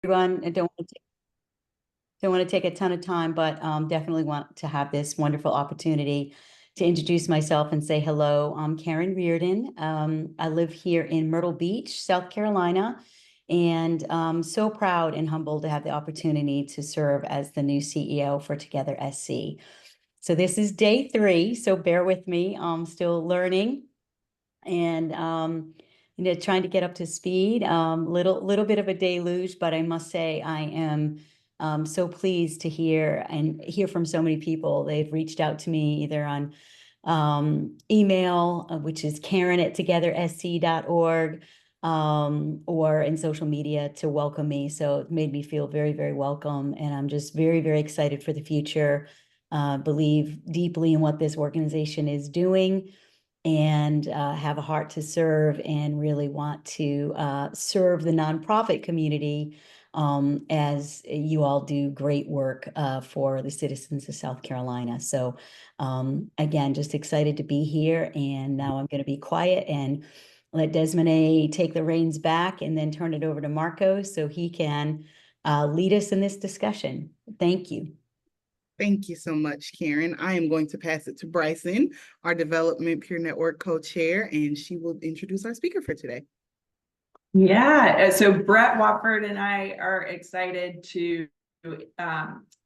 Everyone. I don't want to take a ton of time, but definitely want to have this wonderful opportunity to introduce myself and say hello. I'm Karen Reardon. I live here in Myrtle Beach, South Carolina, and so proud and humbled to have the opportunity to serve as the new CEO for Together SC. So this is day 3, so bear with me. I'm still learning and trying to get up to speed. Little bit of a deluge, but I must say I am so pleased to hear from so many people. They've reached out to me either on email, which is Karen@togethersc.org, or in social media to welcome me. So it made me feel very, very welcome. And I'm just very, very excited for the future. Believe deeply in what this organization is doing, and have a heart to serve, and really want to serve the nonprofit community as you all do great work for the citizens of South Carolina. So again, just excited to be here. And now I'm going to be quiet and let Desmond take the reins back, and then turn it over to Marco so he can lead us in this discussion. Thank you. Thank you so much, Karen. I am going to pass it to Bryson, our Development Peer Network co-chair, and she will introduce our speaker for today. Yeah, so Brett Watford and I are excited to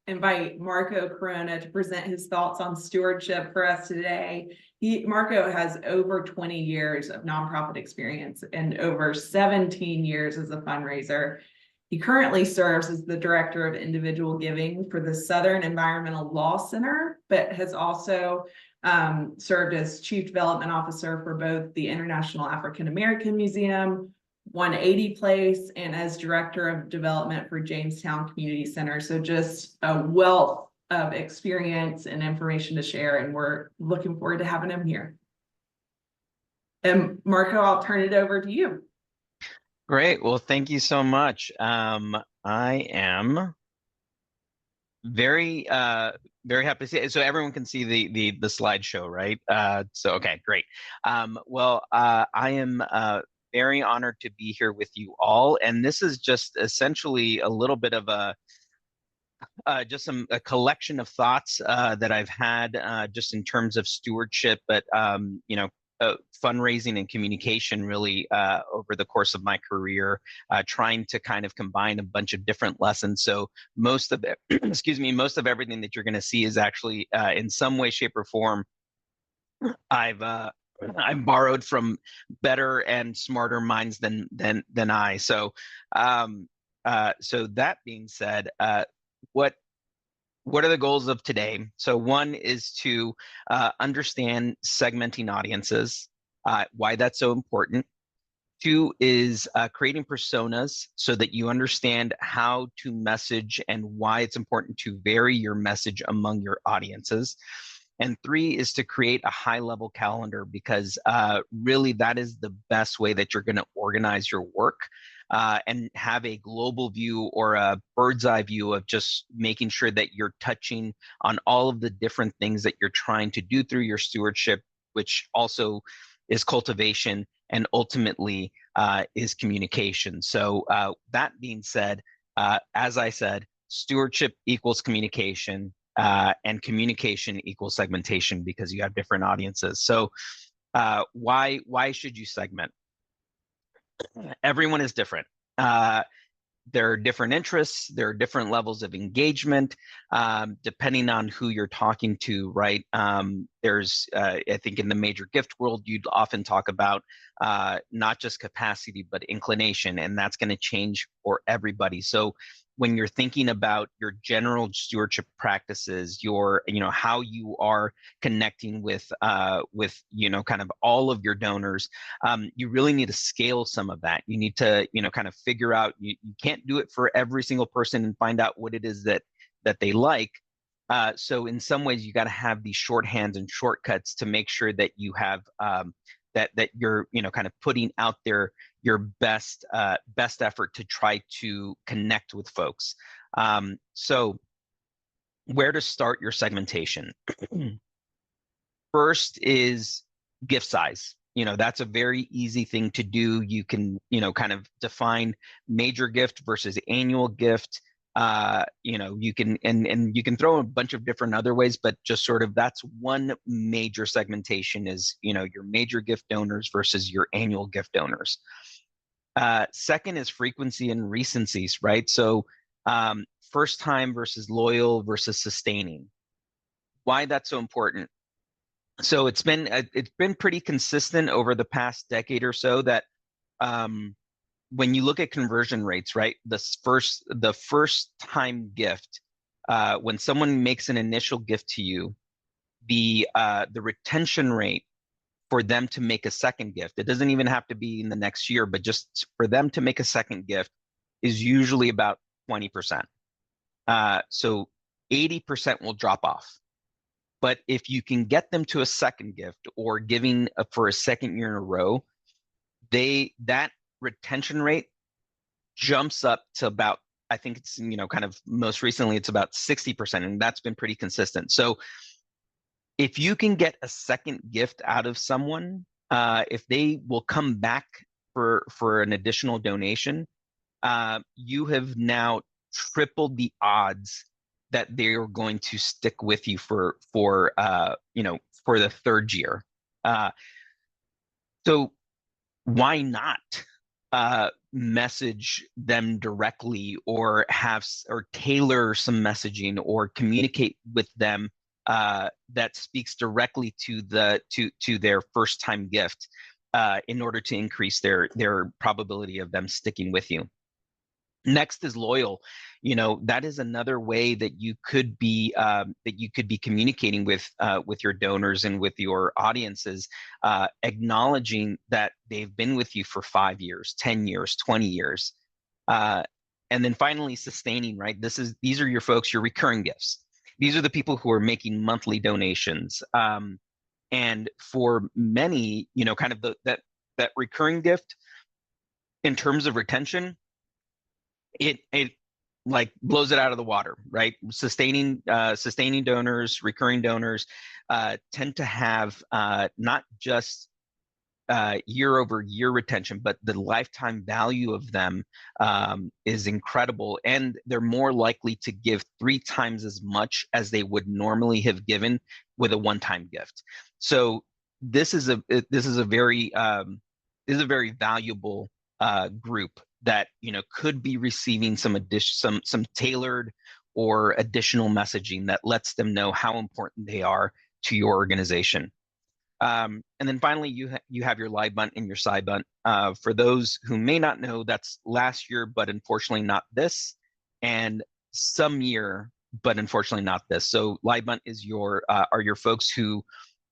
invite Marco Corona to present his thoughts on stewardship for us today. Marco has over 20 years of nonprofit experience and over 17 years as a fundraiser. He currently serves as the Director of Individual Giving for the Southern Environmental Law Center, but has also served as Chief Development Officer for both the International African American Museum, 180 Place, and as Director of Development for Jamestown Community Center. So just a wealth of experience and information to share, and we're looking forward to having him here. And Marco, I'll turn it over to you. Great. Well, thank you so much. I am very happy to see it. So everyone can see the slideshow, right? So okay, great. Well, I am very honored to be here with you all, and this is just essentially a little bit of a collection of thoughts that I've had just in terms of stewardship, but fundraising and communication really over the course of my career, trying to kind of combine a bunch of different lessons. So most of it, excuse me, most of everything that you're going to see is actually in some way, shape, or form I've borrowed from better and smarter minds than I. So so that being said, what are the goals of today? So one is to understand segmenting audiences, why that's so important. 2 is creating personas so that you understand how to message and why it's important to vary your message among your audiences. And 3 is to create a high-level calendar, because really that is the best way that you're going to organize your work. And have a global view or a bird's eye view of just making sure that you're touching on all of the different things that you're trying to do through your stewardship, which also is cultivation and ultimately is communication. So that being said, as I said, stewardship equals communication, and communication equals segmentation, because you have different audiences. So why should you segment? Everyone is different. There are different interests. There are different levels of engagement, depending on who you're talking to, right? There's, I think in the major gift world, you'd often talk about not just capacity, but inclination, and that's going to change for everybody. So when you're thinking about your general stewardship practices, your, how you are connecting with kind of all of your donors, you really need to scale some of that. You need to, kind of figure out, you can't do it for every single person and find out what it is that they like. So in some ways, you got to have these shorthands and shortcuts to make sure that you have that you're kind of putting out there your best effort to try to connect with folks. So where to start your segmentation? First is gift size. that's a very easy thing to do. You can, kind of define major gift versus annual gift. You can, and you can throw a bunch of different other ways, but just sort of that's one major segmentation is, your major gift donors versus your annual gift donors. Second is frequency and recencies, right? So first time versus loyal versus sustaining. Why that's so important? So it's been pretty consistent over the past decade or so that when you look at conversion rates, right, the first time gift, when someone makes an initial gift to you, the retention rate for them to make a second gift, it doesn't even have to be in the next year, but just for them to make a second gift is usually about 20%. So 80% will drop off. But if you can get them to a second gift or giving for a second year in a row, that retention rate jumps up to about, I think it's, kind of most recently it's about 60%, and that's been pretty consistent. So if you can get a second gift out of someone, if they will come back for an additional donation, you have now tripled the odds that they are going to stick with you for the third year. So why not message them directly or tailor some messaging or communicate with them that speaks directly to their first time gift in order to increase their probability of them sticking with you. Next is loyal. That is another way that you could be communicating with your donors and with your audiences, acknowledging that they've been with you for 5 years, 10 years, 20 years. And then finally, sustaining, right? These are your folks, your recurring gifts. These are the people who are making monthly donations. And for many, kind of that recurring gift in terms of retention, it like blows it out of the water, right? Sustaining donors, recurring donors tend to have not just year over year retention, but the lifetime value of them is incredible, and they're more likely to give 3 times as much as they would normally have given with a one-time gift. So this is a very valuable group that could be receiving some tailored or additional messaging that lets them know how important they are to your organization. And then finally, you have your live bunt and your side bunt. For those who may not know, that's last year, but unfortunately not this, and some year, but unfortunately not this. So live bunt is are your folks who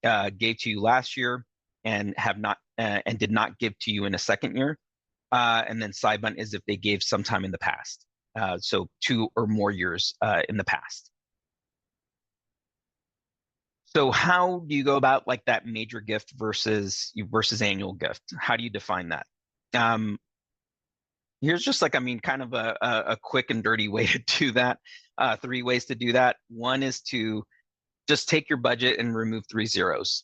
gave to you last year and have not and did not give to you in a second year. And then side bunt is if they gave sometime in the past, so 2 or more years in the past. So how do you go about like that major gift versus annual gift? How do you define that? Here's just kind of a quick and dirty way to do that. 3 ways to do that. One is to just take your budget and remove 3 zeros.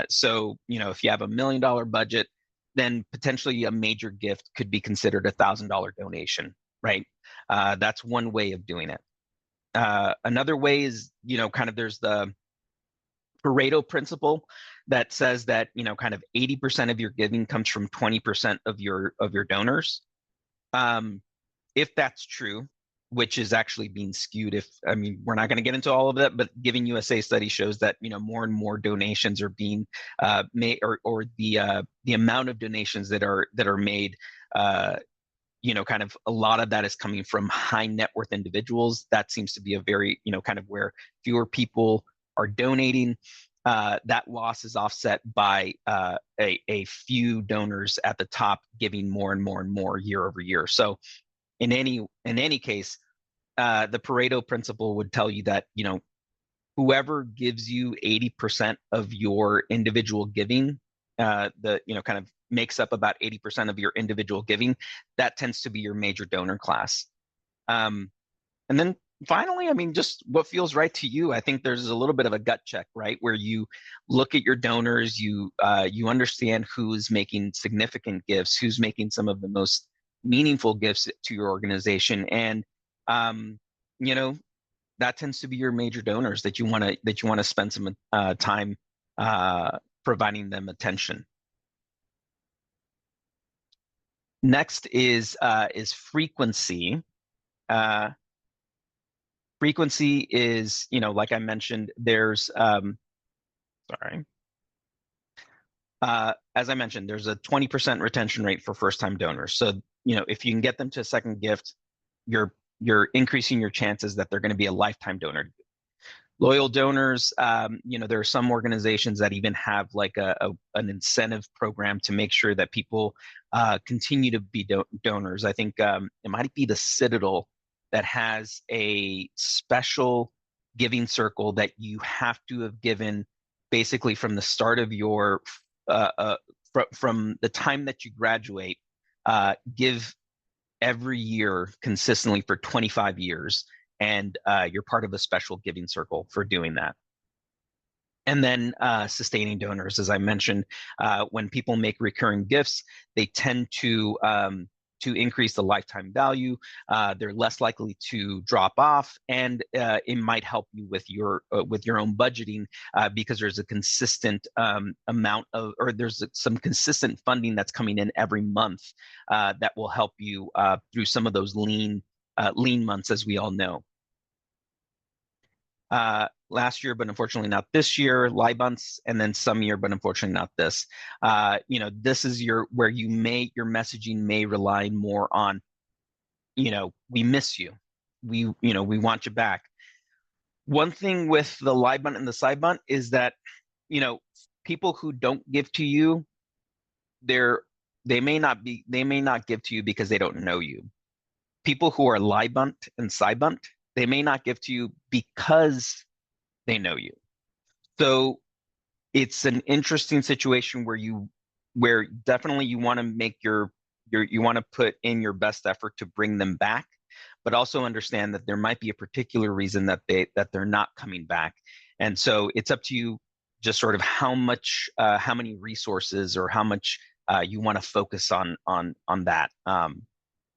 So if you have $1 million budget, then potentially a major gift could be considered $1,000 donation, right? That's one way of doing it. Another way is, kind of there's the Pareto principle that says that, kind of 80% of your giving comes from 20% of your donors. If that's true, which is actually being skewed, we're not going to get into all of that, but Giving USA study shows that, more and more donations are being made, or the amount of donations that are made, kind of a lot of that is coming from high net worth individuals. That seems to be a very, kind of where fewer people are donating. That loss is offset by a few donors at the top giving more and more and more year over year. So in any case, the Pareto principle would tell you that, whoever gives you 80% of your individual giving, kind of makes up about 80% of your individual giving, that tends to be your major donor class. And then finally, I mean, just what feels right to you. I think there's a little bit of a gut check, right? Where you look at your donors, you understand who's making significant gifts, who's making some of the most meaningful gifts to your organization, and um, you know, that tends to be your major donors that you want to spend some time providing them attention. Next is frequency. Frequency is, like I mentioned, there's sorry. As I mentioned, there's a 20% retention rate for first-time donors. So, if you can get them to a second gift, you're increasing your chances that they're going to be a lifetime donor. Loyal donors, there are some organizations that even have like an incentive program to make sure that people continue to be donors. I think it might be the Citadel that has a special giving circle that you have to have given basically from the start of your from the time that you graduate, give every year consistently for 25 years, and you're part of a special giving circle for doing that. And then sustaining donors, as I mentioned, when people make recurring gifts, they tend to increase the lifetime value. They're less likely to drop off, and it might help you with your own budgeting because there's a consistent amount of, or there's some consistent funding that's coming in every month that will help you through some of those lean months, as we all know. Last year, but unfortunately not this year, live months, and then some year, but unfortunately not this. This is where your messaging may rely more on, we miss you. We want you back. One thing with the live bunt and the side bunt is that, people who don't give to you, they may not give to you because they don't know you. People who are live bunt and side bunt, they may not give to you because they know you. So it's an interesting situation where definitely you want to make you want to put in your best effort to bring them back, but also understand that there might be a particular reason that they're not coming back. And so it's up to you just sort of how many resources or how much you want to focus on that,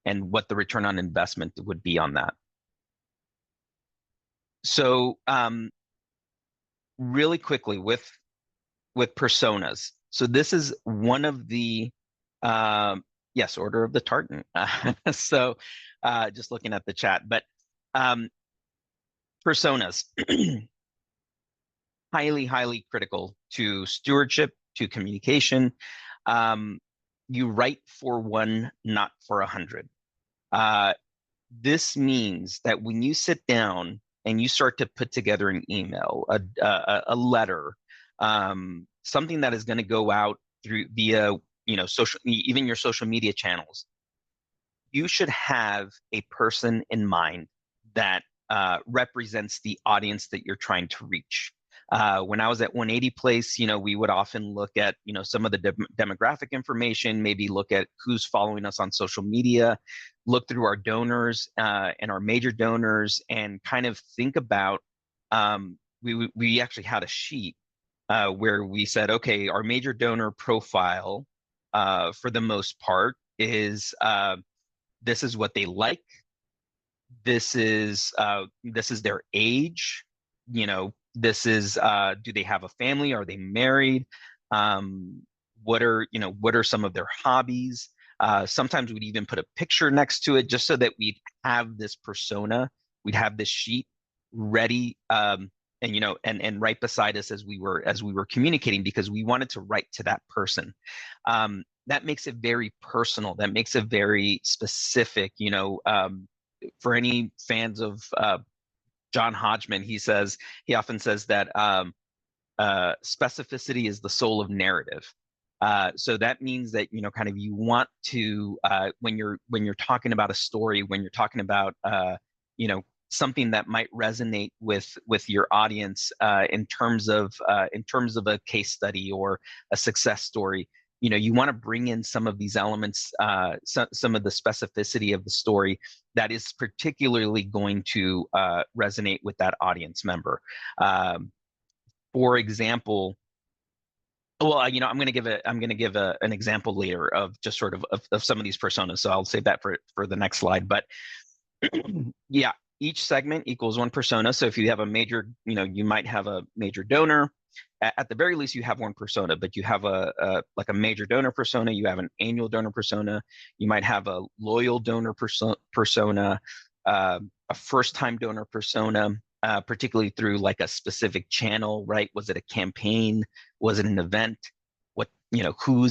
and what the return on investment would be on that. So really quickly with personas. So this is one of the yes, order of the tartan. So just looking at the chat, but personas highly critical to stewardship, to communication. You write for one, not for 100. This means that when you sit down and you start to put together an email, a letter, something that is going to go out via even your social media channels, you should have a person in mind that represents the audience that you're trying to reach. When I was at 180 Place, we would often look at, some of the demographic information, maybe look at who's following us on social media, look through our donors and our major donors, and kind of think about, we actually had a sheet where we said, okay, our major donor profile, for the most part, is this is what they like. This is their age. This is do they have a family? Are they married? What are some of their hobbies? Sometimes we'd even put a picture next to it just so that we'd have this persona, we'd have this sheet ready, and right beside us as we were communicating, because we wanted to write to that person. That makes it very personal. That makes it very specific. For any fans of John Hodgman, he often says that specificity is the soul of narrative. So that means that kind of you want to when you're talking about a story, when you're talking about something that might resonate with your audience in terms of a case study or a success story, you want to bring in some of these elements, some of the specificity of the story that is particularly going to resonate with that audience member. For example, well, I'm going to give an example later of just sort of some of these personas. So I'll save that for the next slide. But yeah, each segment equals one persona. So if you have a major, you might have a major donor. At the very least, you have one persona, but you have like a major donor persona. You have an annual donor persona. You might have a loyal donor persona, a first-time donor persona, particularly through like a specific channel, right? Was it a campaign? Was it an event? What, who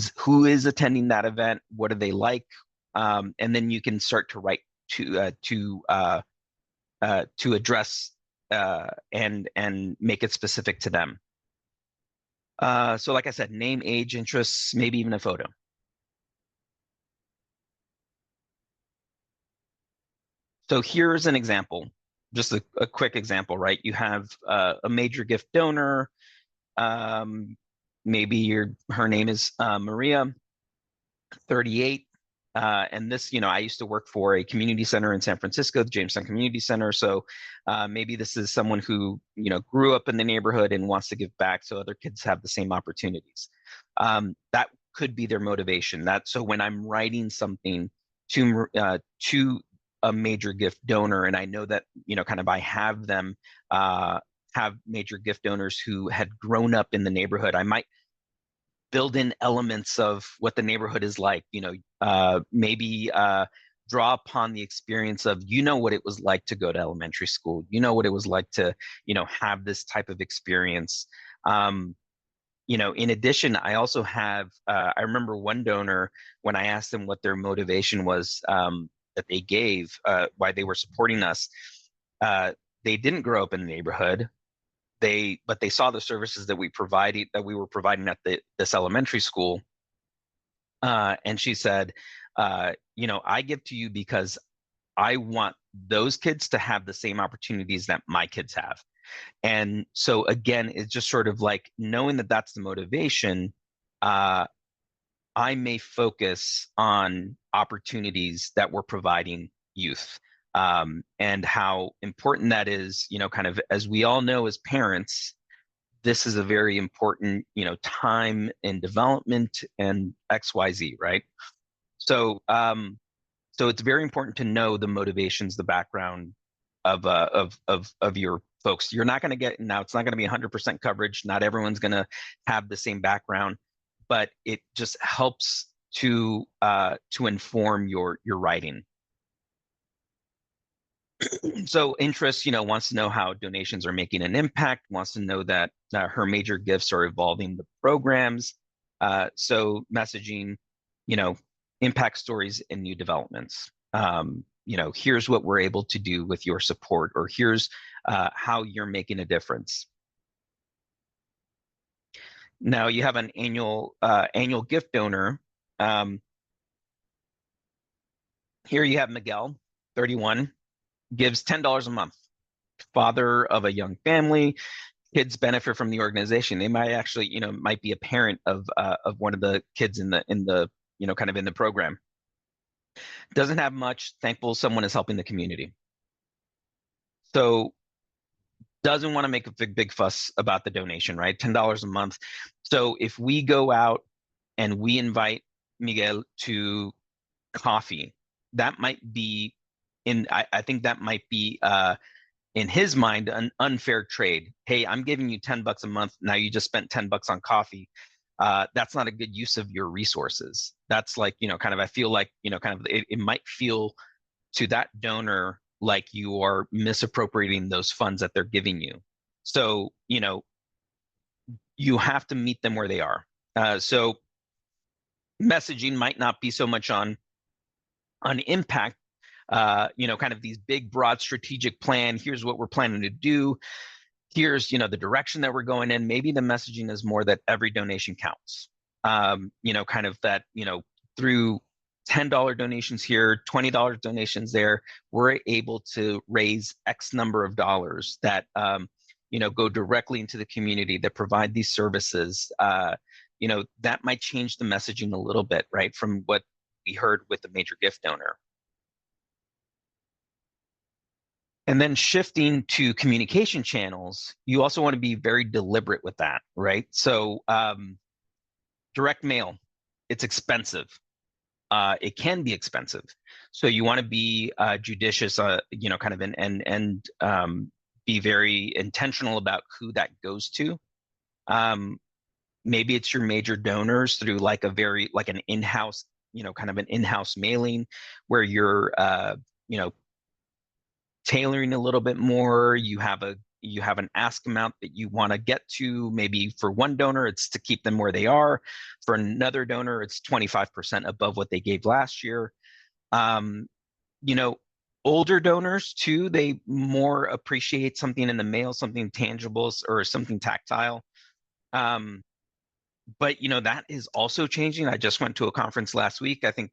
is attending that event? What do they like? And then you can start to write to address and make it specific to them. So like I said, name, age, interests, maybe even a photo. So here's an example, just a quick example, right? You have a major gift donor. Maybe her name is Maria, 38. And this, I used to work for a community center in San Francisco, the Jamestown Community Center. So maybe this is someone who, grew up in the neighborhood and wants to give back so other kids have the same opportunities. That could be their motivation. So when I'm writing something to a major gift donor, and I know that, I have them have major gift donors who had grown up in the neighborhood, I might build in elements of what the neighborhood is like, maybe draw upon the experience of, what it was like to go to elementary school, what it was like to, have this type of experience. In addition, I also have, I remember one donor, when I asked them what their motivation was that they gave, why they were supporting us, they didn't grow up in the neighborhood. But they saw the services that we were providing at this elementary school. And she said, I give to you because I want those kids to have the same opportunities that my kids have. And so again, it's just sort of like knowing that that's the motivation. I may focus on opportunities that we're providing youth. And how important that is, as we all know as parents, this is a very important, time in development and XYZ, right? So, so it's very important to know the motivations, the background of your folks. You're not going to get, now it's not going to be 100% coverage. Not everyone's going to have the same background, but it just helps to inform your writing. So interest, wants to know how donations are making an impact, wants to know that her major gifts are evolving the programs. So messaging, impact stories and new developments. Here's what we're able to do with your support, or here's how you're making a difference. Now you have an annual gift donor. Here you have Miguel, 31. Gives $10 a month. Father of a young family, kids benefit from the organization. They might actually, might be a parent of one of the kids in the in the program. Doesn't have much. Thankful someone is helping the community. So doesn't want to make a big fuss about the donation, right? $10 a month. So if we go out and we invite Miguel to coffee, that might be I think that might be in his mind an unfair trade. Hey, I'm giving you $10 a month. Now you just spent $10 on coffee. That's not a good use of your resources. That's like, I feel like, it might feel to that donor like you are misappropriating those funds that they're giving you. So, you have to meet them where they are. So messaging might not be so much on impact, these big, broad strategic plan. Here's what we're planning to do. Here's, the direction that we're going in. Maybe the messaging is more that every donation counts. That, through $10 donations here, $20 donations there, we're able to raise X number of dollars that, go directly into the community, that provide these services, that might change the messaging a little bit, right, from what we heard with the major gift donor. And then shifting to communication channels, you also want to be very deliberate with that, right? So direct mail, it's expensive. It can be expensive. So you want to be judicious, kind of, and be very intentional about who that goes to. Maybe it's your major donors through like an in-house, kind of an in-house mailing where you're, tailoring a little bit more. You have an ask amount that you want to get to. Maybe for one donor, it's to keep them where they are. For another donor, it's 25% above what they gave last year. Older donors too, they more appreciate something in the mail, something tangible or something tactile. But that is also changing. I just went to a conference last week. I think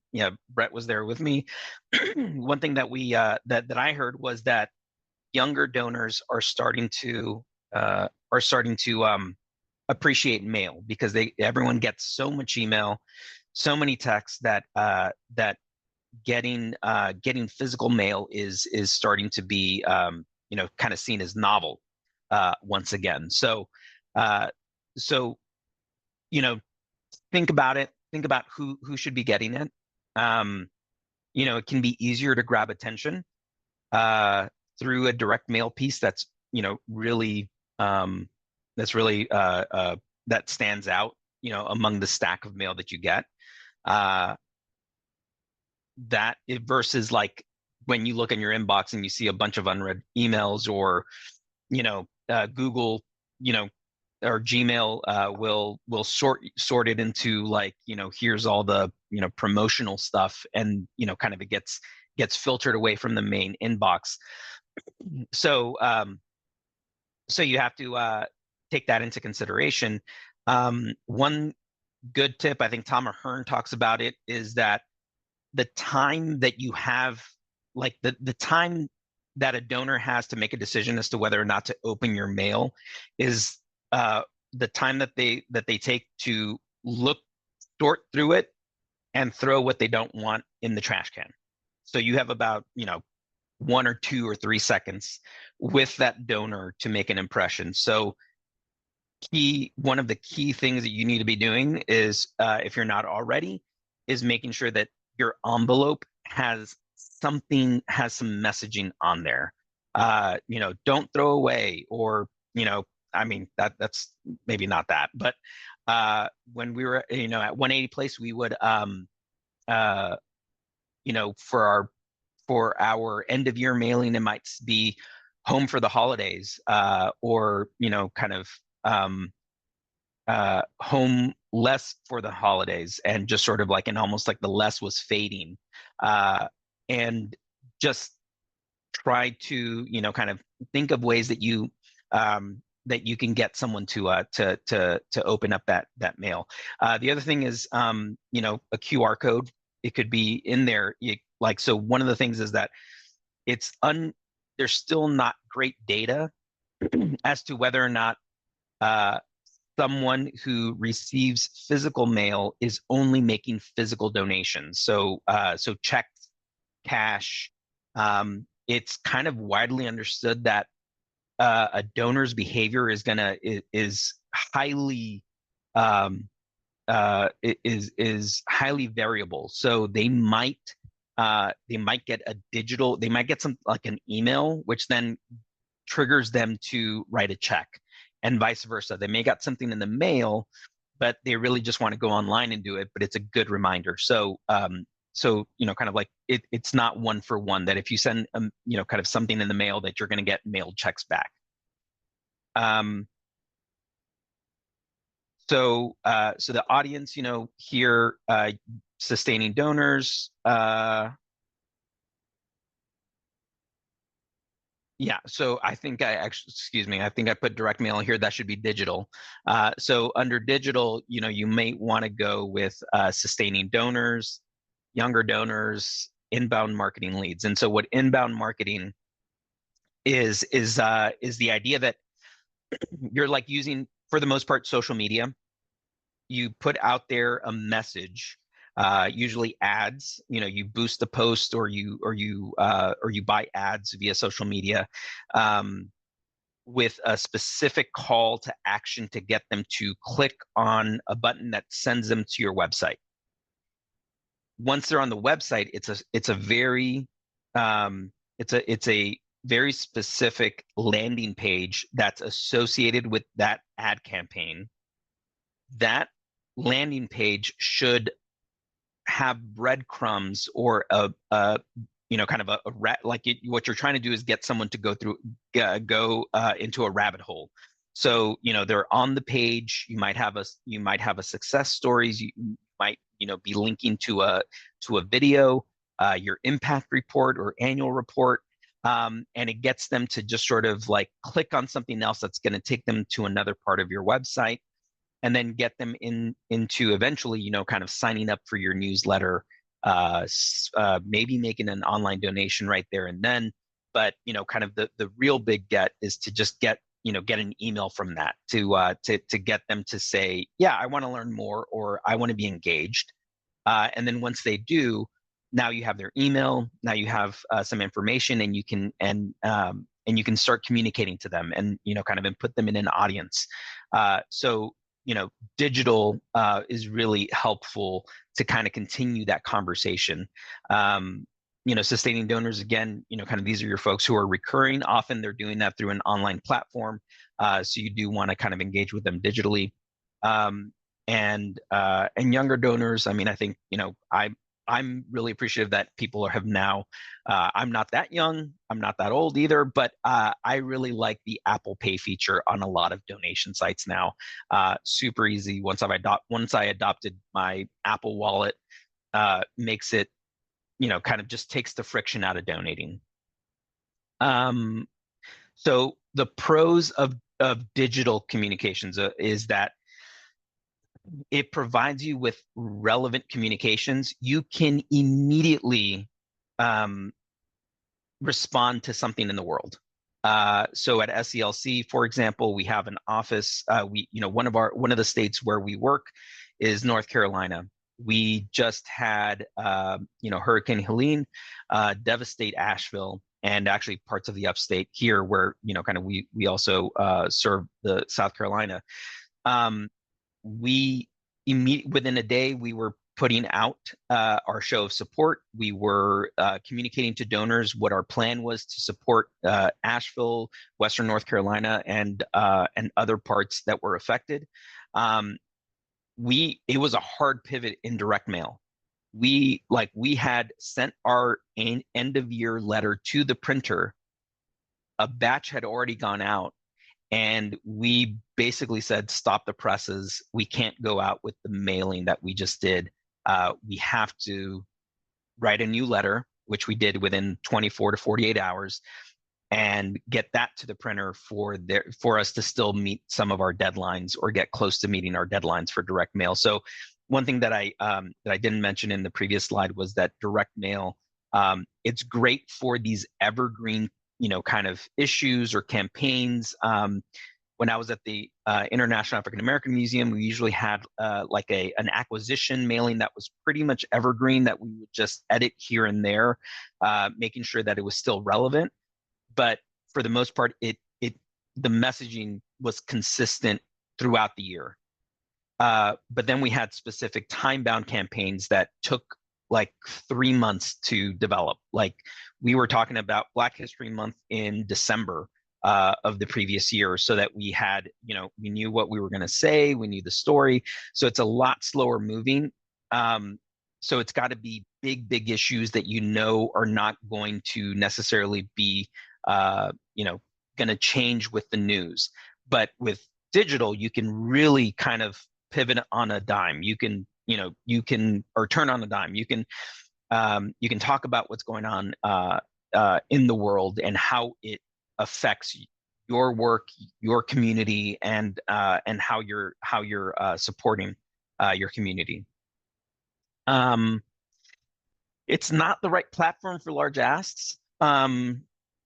Brett was there with me. One thing that we that I heard was that younger donors are starting to appreciate mail because everyone gets so much email, so many texts that getting physical mail is starting to be kind of seen as novel once again. So think about it. Think about who should be getting it. It can be easier to grab attention through a direct mail piece that's really that stands out among the stack of mail that you get. Versus like when you look in your inbox and you see a bunch of unread emails, or Google or Gmail will sort it into like here's all the promotional stuff, and kind of it gets filtered away from the main inbox. So you have to take that into consideration. One good tip, I think Tom Ahern talks about it, is that the time that you have, like the time that a donor has to make a decision as to whether or not to open your mail is the time that they take to sort through it and throw what they don't want in the trash can. So you have about 1 or 2 or 3 seconds with that donor to make an impression. So one of the key things that you need to be doing is, if you're not already, is making sure that your envelope has some messaging on there. Don't throw away, or I mean, that's maybe not that, but when we were at 180 Place, we would for our end of year mailing, it might be home for the holidays, or kind of home less for the holidays, and just sort of like almost like the less was fading, and just try to kind of think of ways that you can get someone to open up that mail. The other thing is a QR code. It could be in there. So one of the things is that there's still not great data as to whether or not someone who receives physical mail is only making physical donations. So checks, cash. It's kind of widely understood that a donor's behavior is highly highly variable. So they might get they might get some, like an email, which then triggers them to write a check, and vice versa. They may get something in the mail, but they really just want to go online and do it, but it's a good reminder. So kind of like it's not one for one, that if you send kind of something in the mail, that you're going to get mailed checks back. So the audience, here, sustaining donors. Yeah, so I think I think I put direct mail here. That should be digital. So under digital, you may want to go with sustaining donors, younger donors, inbound marketing leads. And so what inbound marketing is the idea that you're like using, for the most part, social media you put out there a message, usually ads. You boost the post, or you buy ads via social media, with a specific call to action to get them to click on a button that sends them to your website. Once they're on the website, it's a very specific landing page that's associated with that ad campaign. That landing page should have breadcrumbs, or what you're trying to do is get someone to go into a rabbit hole. So they're on the page. You might have a success stories. You might be linking to a video, your impact report or annual report, and it gets them to just sort of like click on something else that's going to take them to another part of your website, and then get them into eventually kind of signing up for your newsletter, maybe making an online donation right there and then. But kind of the real big get is to just get an email from that, to get them to say, yeah, I want to learn more, or I want to be engaged. And then once they do, now you have their email, now you have some information, and you can start communicating to them, and and put them in an audience. So digital is really helpful to kind of continue that conversation. Sustaining donors, again, kind of these are your folks who are recurring. Often they're doing that through an online platform. So you do want to kind of engage with them digitally. And younger donors, I mean, I think, I'm really appreciative that people have now, I'm not that young, I'm not that old either, but I really like the Apple Pay feature on a lot of donation sites now. Super easy. Once I adopted my Apple Wallet, makes it, kind of just takes the friction out of donating. So the pros of digital communications is that it provides you with relevant communications. You can immediately respond to something in the world. So at SELC, for example, we have an office. One of the states where we work is North Carolina. We just had Hurricane Helene devastate Asheville, and actually parts of the upstate here, where kind of we also serve the South Carolina. Within a day, we were putting out our show of support. We were communicating to donors what our plan was to support Asheville, Western North Carolina, and other parts that were affected. It was a hard pivot in direct mail. We had sent our end of year letter to the printer. A batch had already gone out, and we basically said, stop the presses. We can't go out with the mailing that we just did. We have to write a new letter, which we did within 24 to 48 hours, and get that to the printer for us to still meet some of our deadlines, or get close to meeting our deadlines for direct mail. So one thing that I didn't mention in the previous slide was that direct mail, it's great for these evergreen kind of issues or campaigns. When I was at the International African American Museum, we usually had an acquisition mailing that was pretty much evergreen, that we would just edit here and there, making sure that it was still relevant. But for the most part, the messaging was consistent throughout the year. But then we had specific time-bound campaigns that took like 3 months to develop. Like, we were talking about Black History Month in December of the previous year, so that we had, we knew what we were going to say, we knew the story. So it's a lot slower moving. So it's got to be big issues that are not going to necessarily be, going to change with the news. But with digital, you can really kind of pivot on a dime. You can turn on a dime. You can talk about what's going on in the world, and how it affects your work, your community, and how you're supporting your community. It's not the right platform for large asks.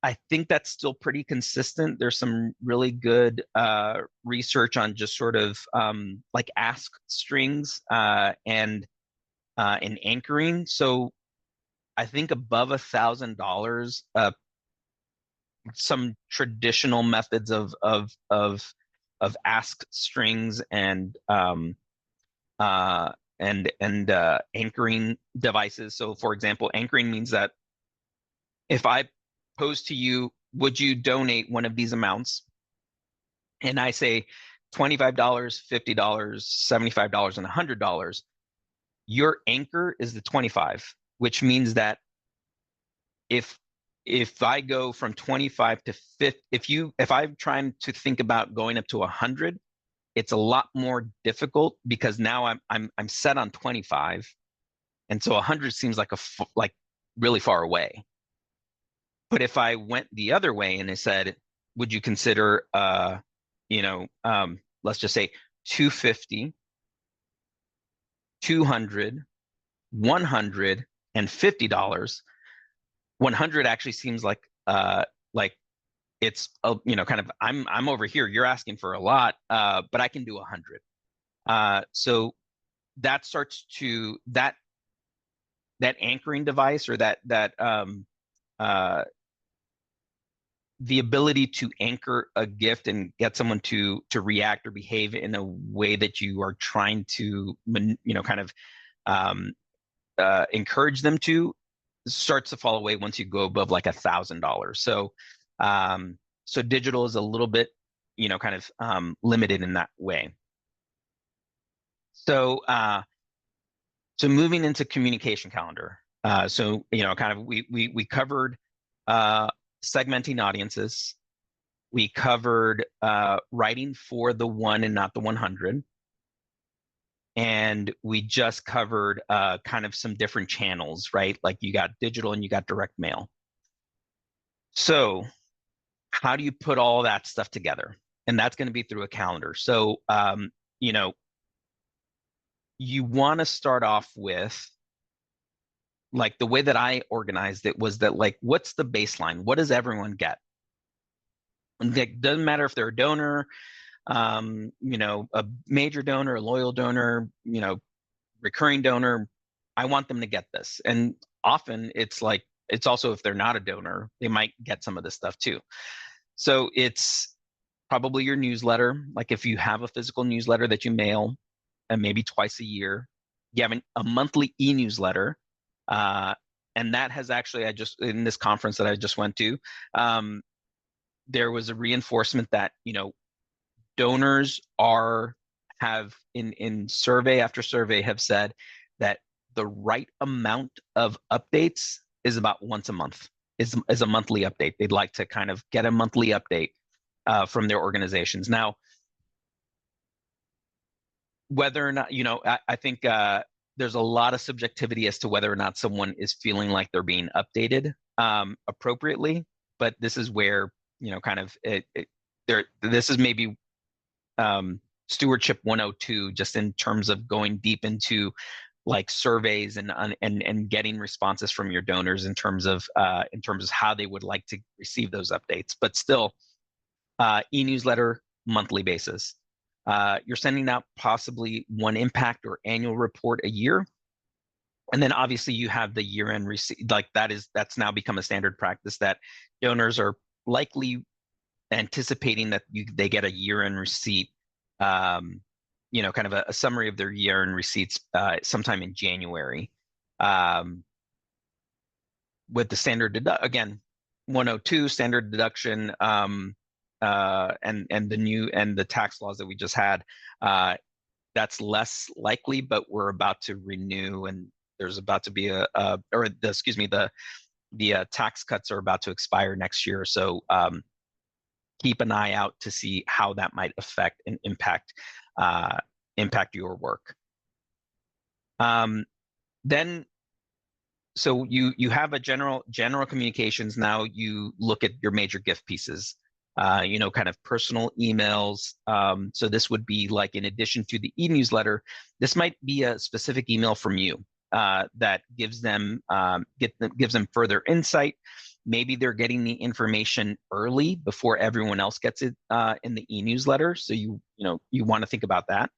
I think that's still pretty consistent. There's some really good research on just sort of like ask strings and anchoring. So I think above $1,000, some traditional methods of ask strings and anchoring devices. So for example, anchoring means that if I pose to you, would you donate one of these amounts? And I say $25, $50, $75, and $100, your anchor is the 25, which means that if I go from 25 to 50, if I'm trying to think about going up to 100, it's a lot more difficult because now I'm set on 25, and so 100 seems like like really far away. But if I went the other way and I said, would you consider let's just say 250, 200, 100, and $50. 100 actually seems like it's kind of I'm over here, you're asking for a lot, but I can do 100. So that starts to that anchoring device, or that the ability to anchor a gift and get someone to react or behave in a way that you are trying to kind of encourage them to, starts to fall away once you go above like $1,000. So so digital is a little bit kind of limited in that way. So so moving into communication calendar. So kind of we covered segmenting audiences. We covered writing for the 1 and not the 100. And we just covered kind of some different channels, right? Like you got digital and you got direct mail. So how do you put all that stuff together? And that's going to be through a calendar. So, you want to start off with, like, the way that I organized it was that, like, what's the baseline? What does everyone get? And it doesn't matter if they're a donor, a major donor, a loyal donor, recurring donor. I want them to get this. And often it's like, it's also, if they're not a donor, they might get some of this stuff too. So it's probably your newsletter. Like if you have a physical newsletter that you mail, and maybe twice a year, you have a monthly e-newsletter. And that has actually, in this conference that I just went to, there was a reinforcement that, donors have in survey after survey have said that the right amount of updates is about once a month, is a monthly update. They'd like to kind of get a monthly update from their organizations. Now, whether or not, I think there's a lot of subjectivity as to whether or not someone is feeling like they're being updated appropriately. But this is where, kind of this is maybe stewardship 102, just in terms of going deep into like surveys and getting responses from your donors in terms of how they would like to receive those updates. But still, e-newsletter, monthly basis. You're sending out possibly one impact or annual report a year. And then obviously you have the year-end receipt. Like that's now become a standard practice that donors are likely anticipating that they get a year-end receipt, kind of a summary of their year-end receipts sometime in January. With the standard again, 102 standard deduction, and the tax laws that we just had, that's less likely, but we're about to renew, and there's about to be the tax cuts are about to expire next year. So keep an eye out to see how that might affect and impact your work. Then, so you have a general communications. Now you look at your major gift pieces, kind of personal emails. So this would be like, in addition to the e-newsletter, this might be a specific email from you that gives them further insight, maybe they're getting the information early before everyone else gets it in the e-newsletter. So you want to think about that.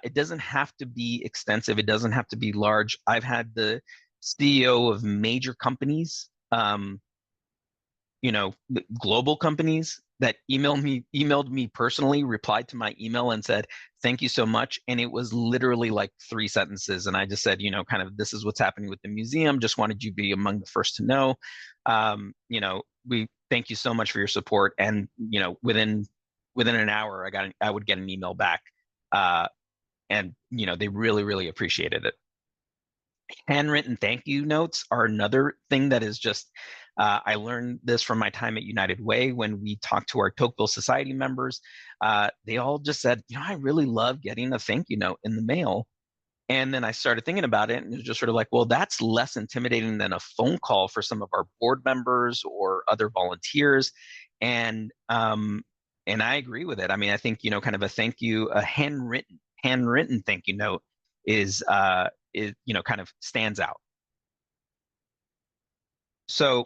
It doesn't have to be extensive. It doesn't have to be large. I've had the CEO of major companies, global companies that emailed me personally, replied to my email and said, thank you so much. And it was literally like 3 sentences. And I just said, kind of, this is what's happening with the museum. Just wanted you to be among the first to know. We thank you so much for your support. And, within an hour, I would get an email back. And they really, really appreciated it. Handwritten thank you notes are another thing that is just, I learned this from my time at United Way when we talked to our Tocqueville Society members. They all just said, I really love getting a thank you note in the mail. And then I started thinking about it, and it was just sort of like, well, that's less intimidating than a phone call for some of our board members or other volunteers. And I agree with it. I mean, I think, kind of a thank you, a handwritten thank you note is kind of stands out. So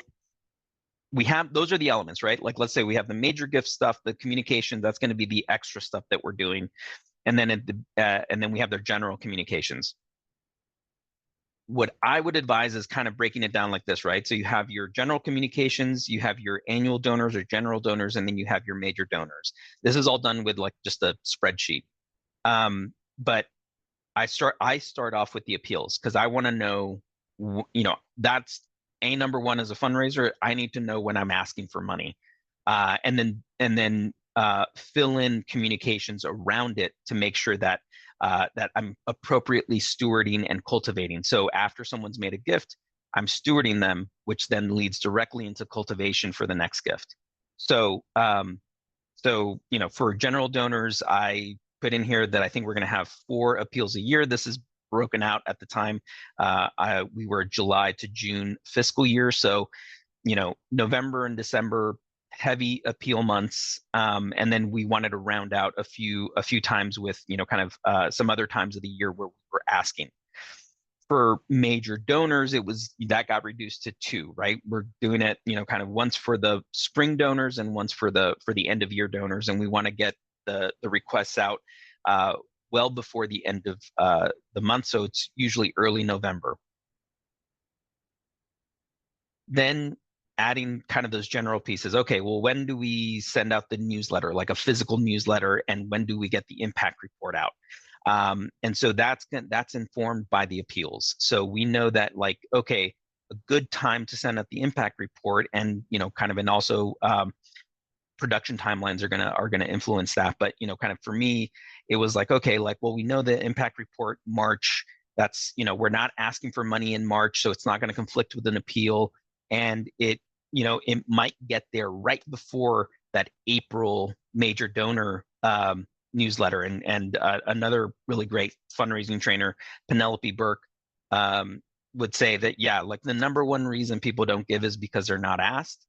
those are the elements, right? Like, let's say we have the major gift stuff, the communication, that's going to be the extra stuff that we're doing. And then we have their general communications. What I would advise is kind of breaking it down like this, right? So you have your general communications, you have your annual donors or general donors, and then you have your major donors. This is all done with like just a spreadsheet. But I start off with the appeals because I want to know, that's number one as a fundraiser. I need to know when I'm asking for money, and then fill in communications around it to make sure that I'm appropriately stewarding and cultivating. So after someone's made a gift, I'm stewarding them, which then leads directly into cultivation for the next gift. So for general donors, I put in here that I think we're going to have 4 appeals a year. This is broken out at the time. We were July to June fiscal year. So, November and December, heavy appeal months. And then we wanted to round out a few times with, kind of some other times of the year where we were asking. For major donors, that got reduced to 2, right? We're doing it, kind of once for the spring donors and once for the end of year donors. And we want to get the requests out well before the end of the month. So it's usually early November. Then adding kind of those general pieces. Okay, well, when do we send out the newsletter, like a physical newsletter, and when do we get the impact report out? And so that's informed by the appeals. So we know that, like, okay, a good time to send out the impact report, and kind of, and also production timelines are gonna influence that. But kind of for me, it was like, okay, like, well, we know the impact report March. That's we're not asking for money in March, so it's not going to conflict with an appeal, and it might get there right before that April major donor newsletter. And another really great fundraising trainer, Penelope Burke, would say that, yeah, like, the number one reason people don't give is because they're not asked.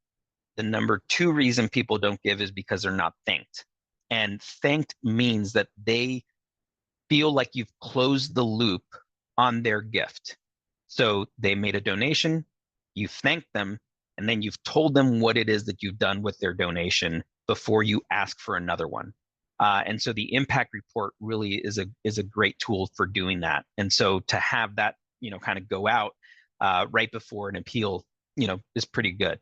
The number 2 reason people don't give is because they're not thanked. And thanked means that they feel like you've closed the loop on their gift. So they made a donation, you thanked them, and then you've told them what it is that you've done with their donation before you ask for another one. And so the impact report really is a great tool for doing that. And so to have that, kind of go out right before an appeal, is pretty good.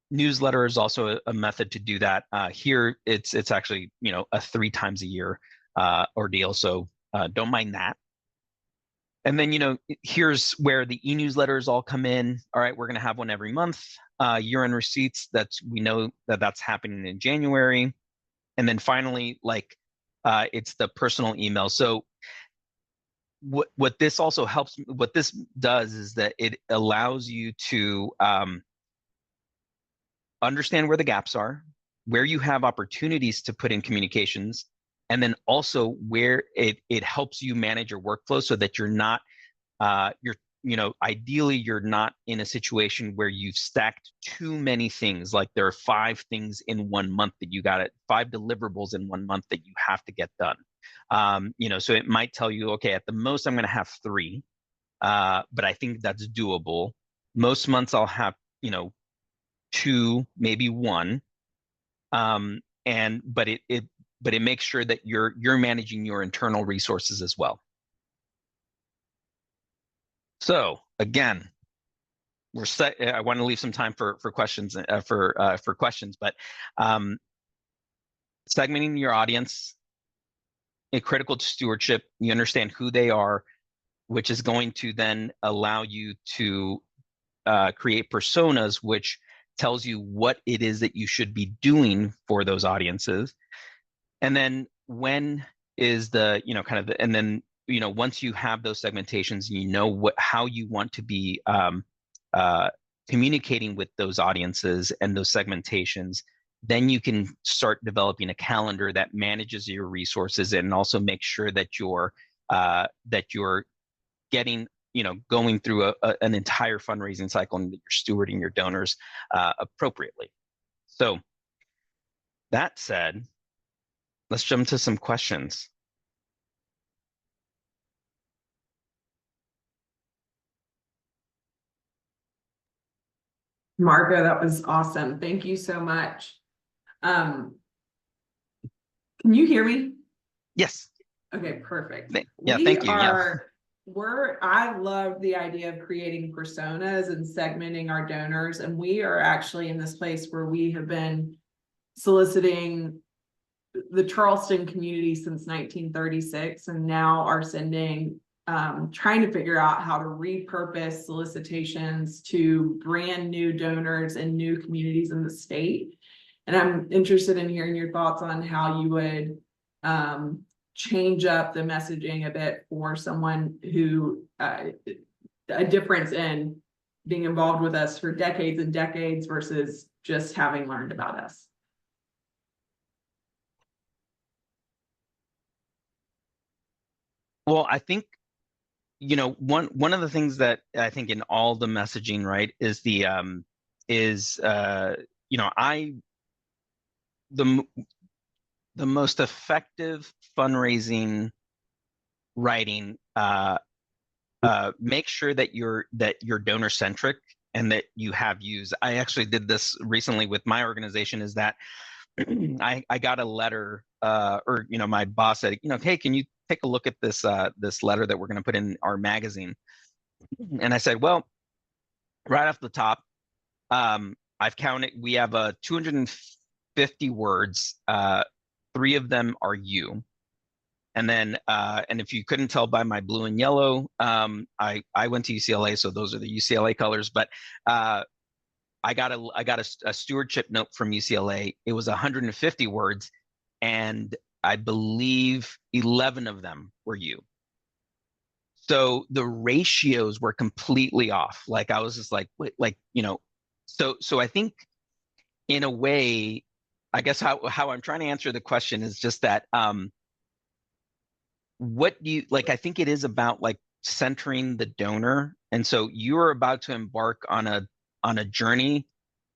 Newsletter is also a method to do that. Here, it's actually, a 3 times a year ordeal. So don't mind that. And then, here's where the e-newsletters all come in. All right, we're going to have one every month. Year-end receipts, we know that's happening in January. And then finally, like, it's the personal email. So what this also helps, what this does is that it allows you to understand where the gaps are, where you have opportunities to put in communications, and then also where it helps you manage your workflow so that you're not, ideally you're not in a situation where you've stacked too many things. Like, there are 5 things in 1 month that 5 deliverables in 1 month that you have to get done. So it might tell you, okay, at the most I'm going to have 3, but I think that's doable. Most months I'll have you know, 2, maybe 1. But it makes sure that you're managing your internal resources as well. So again, we're set. I want to leave some time for questions for questions, but segmenting your audience is critical to stewardship. You understand who they are, which is going to then allow you to create personas, which tells you what it is that you should be doing for those audiences. And then when is the, kind of the, and then, once you have those segmentations, you know how you want to be communicating with those audiences and those segmentations, then you can start developing a calendar that manages your resources and also make sure that you're getting, going through an entire fundraising cycle and that you're stewarding your donors appropriately. So that said, let's jump to some questions. Marco, that was awesome. Thank you so much. Can you hear me? Yes. Okay, perfect. Yeah, thank you. I love the idea of creating personas and segmenting our donors. And we are actually in this place where we have been soliciting the Charleston community since 1936, and now are sending, trying to figure out how to repurpose solicitations to brand new donors and new communities in the state. And I'm interested in hearing your thoughts on how you would change up the messaging a bit for someone who a difference in being involved with us for decades and decades versus just having learned about us. Well, I think, one of the things that I think in all the messaging, right, is the most effective fundraising writing, make sure that you're donor centric and that you have used. I actually did this recently with my organization, is that I got a letter, or my boss said, hey, can you take a look at this this letter that we're going to put in our magazine? And I said, well, right off the top, I've counted. We have 250 words. 3 of them are you. And then, and if you couldn't tell by my blue and yellow, I went to UCLA, so those are the UCLA colors. But I got a stewardship note from UCLA. It was 150 words, and I believe 11 of them were you. So the ratios were completely off. Like I was just like, so I think in a way, I guess how I'm trying to answer the question is just that, what do you like? I think it is about like centering the donor. And so you're about to embark on a journey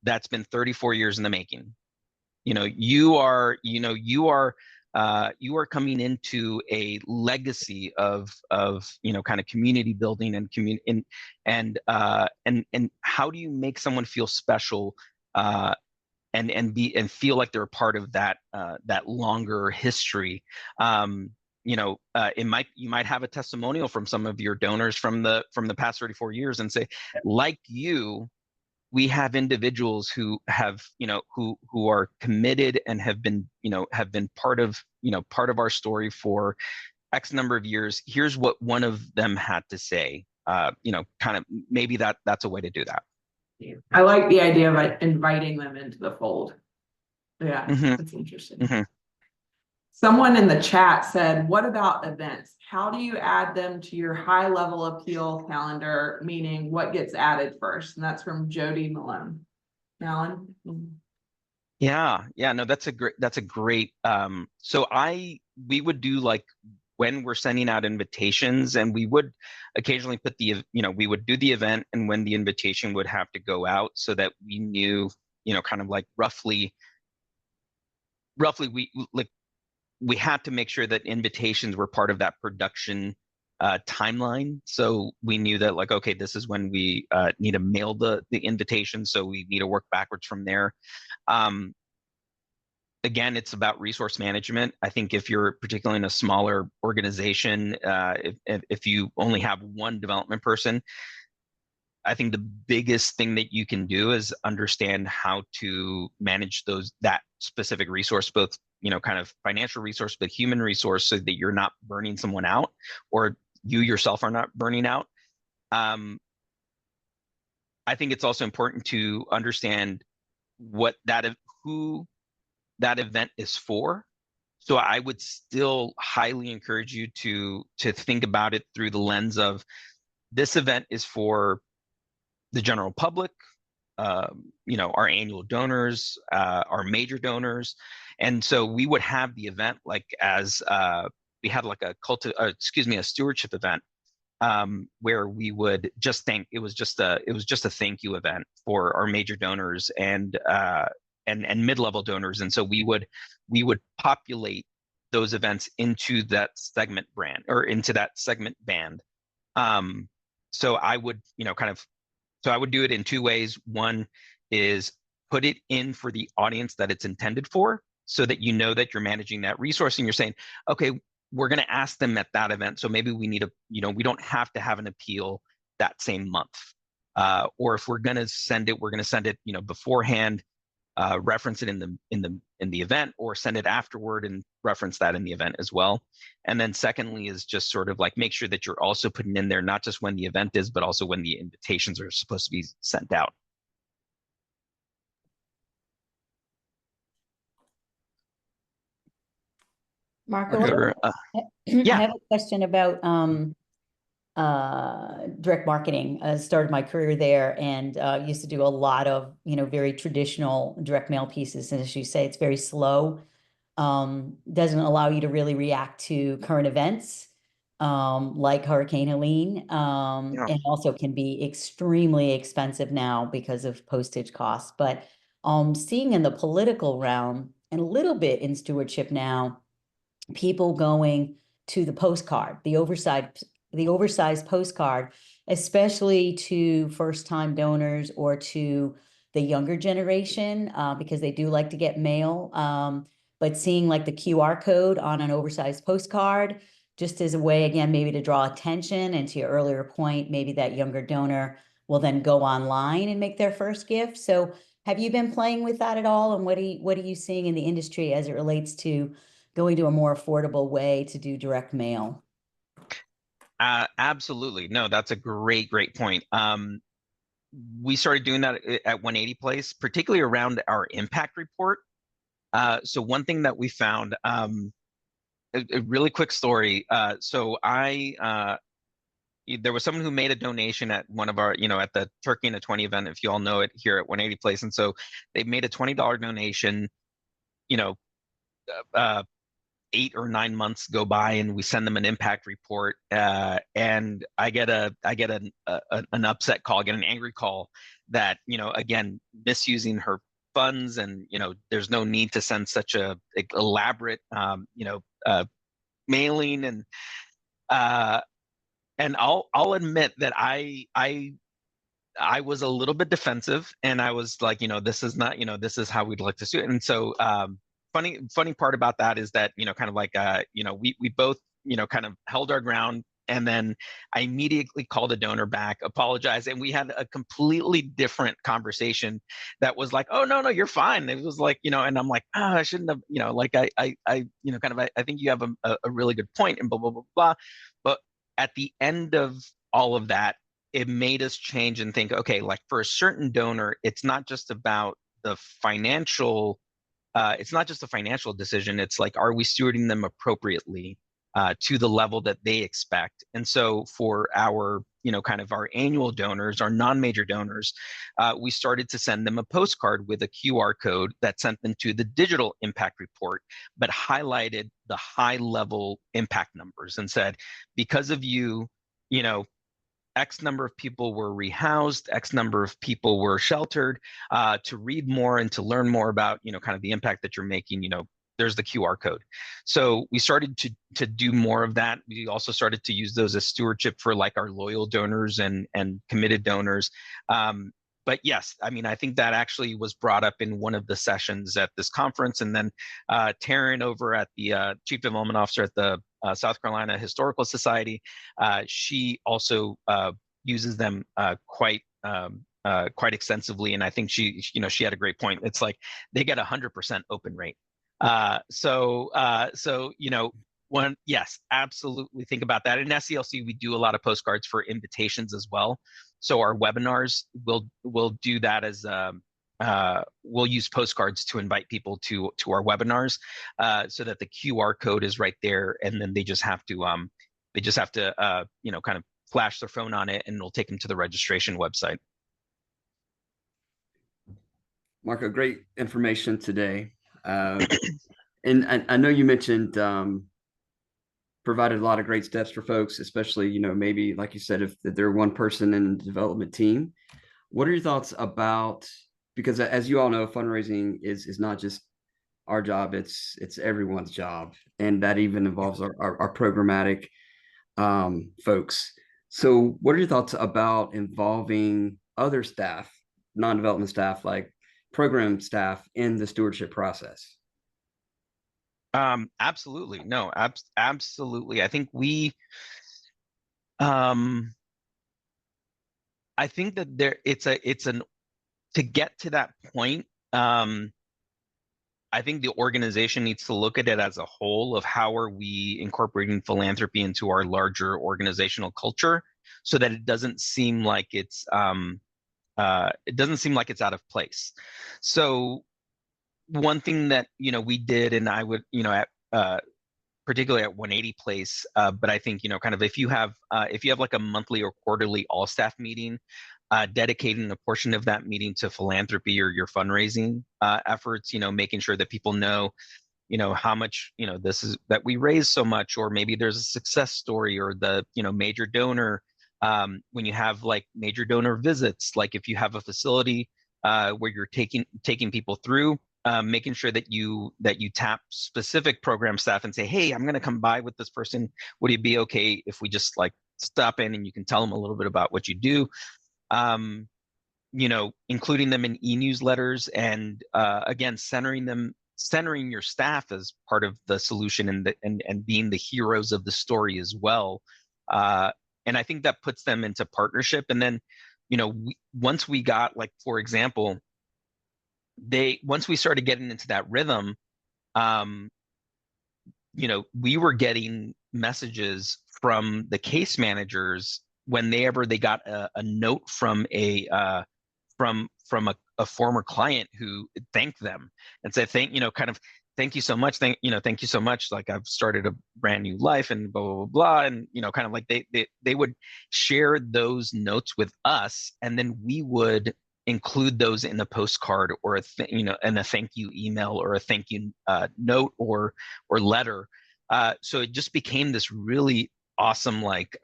that's been 34 years in the making. You are coming into a legacy of kind of community building and how do you make someone feel special and feel like they're a part of that longer history. You might have a testimonial from some of your donors from the past 34 years and say, like you, we have individuals who have, who are committed and have been part of our story for X number of years. Here's what one of them had to say. Kind of maybe that's a way to do that. I like the idea of inviting them into the fold. Yeah, that's interesting. Mm-hmm. Someone in the chat said, what about events? How do you add them to your high level appeal calendar? Meaning what gets added first? And that's from Jody Malone. Malin? Yeah, no, that's a great, so we would do like when we're sending out invitations, and we would occasionally put we would do the event and when the invitation would have to go out so that we knew, kind of like roughly we had to make sure that invitations were part of that production timeline. So we knew that like, okay, this is when we need to mail the invitation. So we need to work backwards from there. Again, it's about resource management. I think if you're particularly in a smaller organization, if you only have one development person, I think the biggest thing that you can do is understand how to manage that specific resource, both kind of financial resource, but human resource, so that you're not burning someone out, or you yourself are not burning out. I think it's also important to understand who that event is for. So I would still highly encourage you to think about it through the lens of, this event is for the general public, our annual donors, our major donors. And so we would have the event like as we had like a stewardship event, where we would just it was just a thank you event for our major donors and mid-level donors. And so we would populate those events into that segment brand, or into that segment band. So I would I would do it in two ways. One is put it in for the audience that it's intended for, so that you know that you're managing that resource and you're saying, okay, we're going to ask them at that event. So maybe we need we don't have to have an appeal that same month. Or if we're going to send it, we're going to send it, beforehand, reference it in the event, or send it afterward and reference that in the event as well. And then secondly is just sort of like make sure that you're also putting in there not just when the event is, but also when the invitations are supposed to be sent out. Marco, I Yeah. have a question about direct marketing. I started my career there and used to do a lot of, very traditional direct mail pieces. And as you say, it's very slow. Doesn't allow you to really react to current events, like Hurricane Helene, Yeah. and also can be extremely expensive now because of postage costs. But seeing in the political realm and a little bit in stewardship now, people going to the postcard, the oversized postcard, especially to first-time donors or to the younger generation, because they do like to get mail. But seeing like the QR code on an oversized postcard, just as a way, again, maybe to draw attention, and to your earlier point, maybe that younger donor will then go online and make their first gift. So have you been playing with that at all? And what are you seeing in the industry as it relates to going to a more affordable way to do direct mail? Absolutely. No, that's a great point. We started doing that at 180 Place, particularly around our impact report. So one thing that we found, a really quick story. So there was someone who made a donation at one of our, at the Turkey in a 20 event, if you all know it, here at 180 Place. And so they made a $20 donation, 8 or 9 months go by and we send them an impact report, and I get an upset call, get an angry call that, again, misusing her funds, and there's no need to send such a elaborate mailing, and I'll admit that I was a little bit defensive, and I was like, this is not, this is how we'd like to do it. And so funny part about that is that, kind of like, we both, kind of held our ground. And then I immediately called the donor back, apologized, and we had a completely different conversation that was like, oh, no, you're fine. It was like, and I'm like, I shouldn't have, like I kind of, I think you have a really good point, and blah, blah, blah, blah. But at the end of all of that, it made us change and think, okay, like for a certain donor, it's not just about the financial, it's not just a financial decision. It's like, are we stewarding them appropriately to the level that they expect? And so for our, kind of our annual donors, our non-major donors, we started to send them a postcard with a QR code that sent them to the digital impact report, but highlighted the high level impact numbers and said, because of you, X number of people were rehoused, X number of people were sheltered. To read more and to learn more about, kind of the impact that you're making, there's the QR code. So we started to do more of that. We also started to use those as stewardship for like our loyal donors and committed donors. But yes, I mean, I think that actually was brought up in one of the sessions at this conference. And then Taryn over at the Chief Development Officer at the South Carolina Historical Society, she also uses them quite extensively. And I think she had a great point. It's like they get 100% open rate. So yes, absolutely think about that. In SELC, we do a lot of postcards for invitations as well. So our webinars will do that as we'll use postcards to invite people to our webinars, so that the QR code is right there, and then they just have to kind of flash their phone on it, and it'll take them to the registration website. Marco, great information today. And I know you mentioned provided a lot of great steps for folks, especially, maybe like you said, if they're one person in the development team. What are your thoughts about, because as you all know, fundraising is not just our job, it's everyone's job. And that even involves our programmatic folks. So what are your thoughts about involving other staff, non-development staff, like program staff, in the stewardship process? Absolutely. No, absolutely. I think I think that to get to that point, I think the organization needs to look at it as a whole of how are we incorporating philanthropy into our larger organizational culture, so that it doesn't seem like it's out of place. So one thing that we did, and I would particularly at 180 Place, but I think kind of if you have like a monthly or quarterly all staff meeting, dedicating a portion of that meeting to philanthropy or your fundraising efforts, making sure that people know how much this is, that we raise so much, or maybe there's a success story, or the major donor, when you have like major donor visits, like if you have a facility where you're taking people through, making sure that you tap specific program staff and say, hey, I'm going to come by with this person. Would it be okay if we just like stop in and you can tell them a little bit about what you do? Including them in e-newsletters, and again, centering your staff as part of the solution, and being the heroes of the story as well. And I think that puts them into partnership. And then, once we got, like, for example, once we started getting into that rhythm, we were getting messages from the case managers whenever they got a note from a former client who thanked them and said, thank you so much. Thank you so much. Like, I've started a brand new life, and blah, blah, blah, blah. And, kind of like they would share those notes with us, and then we would include those in a postcard, or in a thank you email, or a thank you note or letter. So it just became this really awesome, like,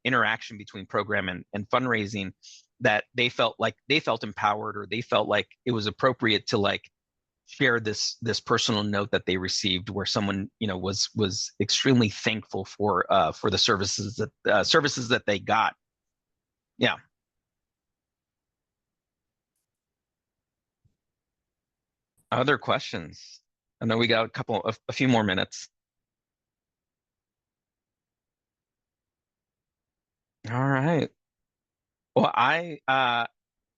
interaction between program and fundraising, that they felt empowered, or they felt like it was appropriate to like share this personal note that they received, where someone was extremely thankful for the services that they got. Yeah. Other questions? I know we got a few more minutes. All right. Well, I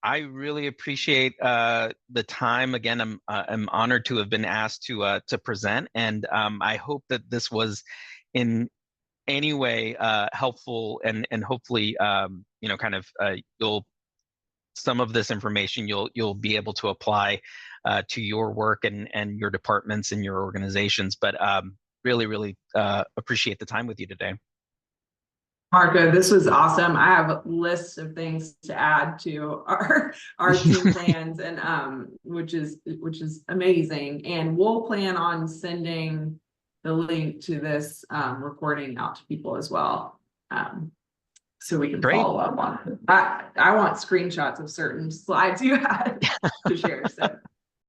really appreciate the time. Again, I'm honored to have been asked to present, and I hope that this was in any way helpful, and hopefully kind of some of this information you'll be able to apply to your work and your departments and your organizations. But really appreciate the time with you today. Marco, this was awesome. I have a list of things to add to our team plans, and which is amazing. And we'll plan on sending the link to this recording out to people as well, so we can follow up on it. I want screenshots of certain slides you had to share. So